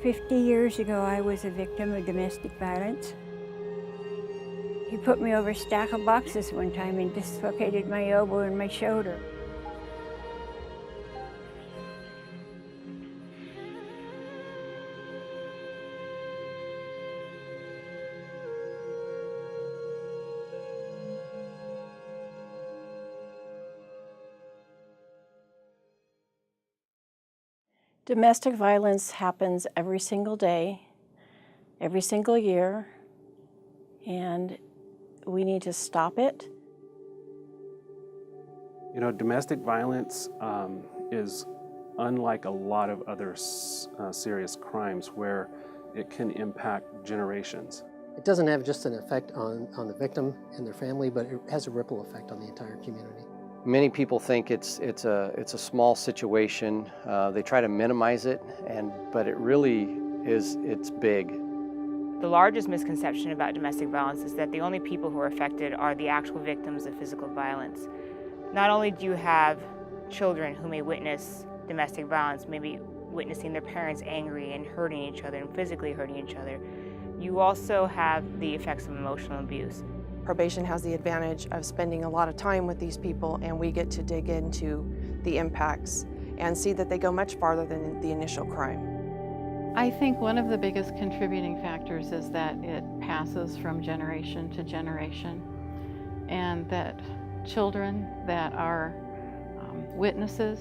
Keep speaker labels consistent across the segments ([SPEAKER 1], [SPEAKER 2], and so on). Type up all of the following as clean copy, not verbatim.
[SPEAKER 1] 50 years ago, I was a victim of domestic violence. He put me over a stack of boxes one time and dislocated my elbow and my shoulder.
[SPEAKER 2] Domestic violence happens every single day, every single year, and we need to stop it.
[SPEAKER 3] You know, domestic violence is unlike a lot of other serious crimes where it can impact generations.
[SPEAKER 4] It doesn't have just an effect on the victim and their family, but it has a ripple effect on the entire community.
[SPEAKER 5] Many people think it's a small situation. They try to minimize it, but it really it's big.
[SPEAKER 6] The largest misconception about domestic violence is that the only people who are affected are the actual victims of physical violence. Not only do you have children who may witness domestic violence, maybe witnessing their parents angry and hurting each other and physically hurting each other, you also have the effects of emotional abuse.
[SPEAKER 7] Probation has the advantage of spending a lot of time with these people, and we get to dig into the impacts and see that they go much farther than the initial crime.
[SPEAKER 8] I think one of the biggest contributing factors is that it passes from generation to generation, and that children that are witnesses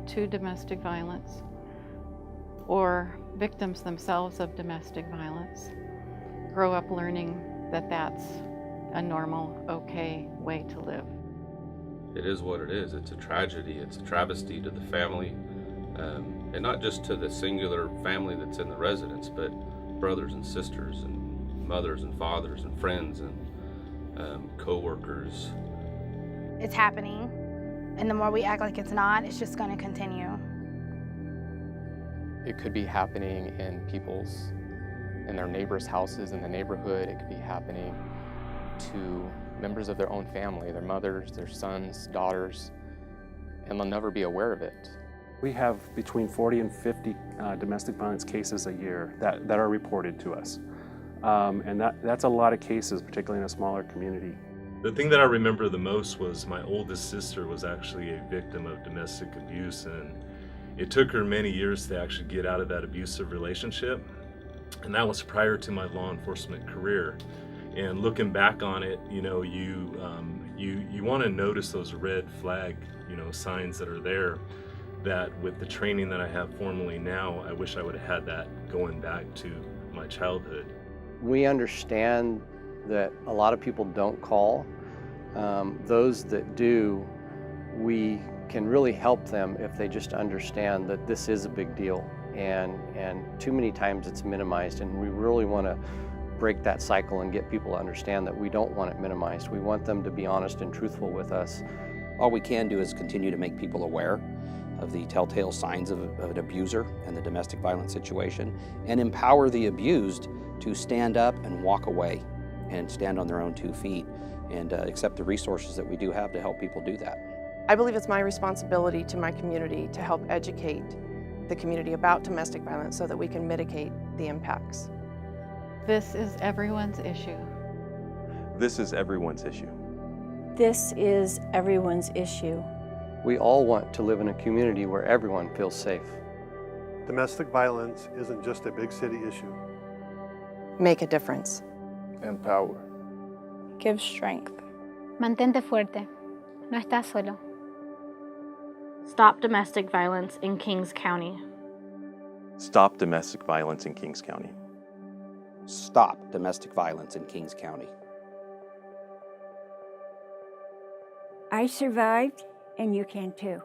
[SPEAKER 8] to domestic violence or victims themselves of domestic violence grow up learning that that's a normal, okay way to live.
[SPEAKER 9] It is what it is. It's a tragedy. It's a travesty to the family, and not just to the singular family that's in the residence, but brothers and sisters and mothers and fathers and friends and co-workers.
[SPEAKER 10] It's happening, and the more we act like it's not, it's just going to continue.
[SPEAKER 11] It could be happening in their neighbors' houses in the neighborhood. It could be happening to members of their own family, their mothers, their sons, daughters, and they'll never be aware of it.
[SPEAKER 3] We have between 40 and 50 domestic violence cases a year that are reported to us. And that's a lot of cases, particularly in a smaller community.
[SPEAKER 12] The thing that I remember the most was my oldest sister was actually a victim of domestic abuse, and it took her many years to actually get out of that abusive relationship. And that was prior to my law enforcement career. And looking back on it, you know, you want to notice those red flag, signs that are there. That with the training that I have formally now, I wish I would have had that going back to my childhood.
[SPEAKER 5] We understand that a lot of people don't call. Those that do, we can really help them if they just understand that this is a big deal. And too many times it's minimized, and we really want to break that cycle and get people to understand that we don't want it minimized. We want them to be honest and truthful with us.
[SPEAKER 13] All we can do is continue to make people aware of the telltale signs of an abuser and the domestic violence situation, and empower the abused to stand up and walk away and stand on their own 2 feet and accept the resources that we do have to help people do that.
[SPEAKER 7] I believe it's my responsibility to my community to help educate the community about domestic violence so that we can mitigate the impacts.
[SPEAKER 8] This is everyone's issue.
[SPEAKER 14] This is everyone's issue.
[SPEAKER 2] This is everyone's issue.
[SPEAKER 5] We all want to live in a community where everyone feels safe.
[SPEAKER 15] Domestic violence isn't just a big city issue.
[SPEAKER 7] Make a difference.
[SPEAKER 14] Empower.
[SPEAKER 10] Give strength.
[SPEAKER 16] Mantente fuerte. No estás solo.
[SPEAKER 17] Stop domestic violence in Kings County.
[SPEAKER 14] Stop domestic violence in Kings County.
[SPEAKER 13] Stop domestic violence in Kings County.
[SPEAKER 1] I survived, and you can too.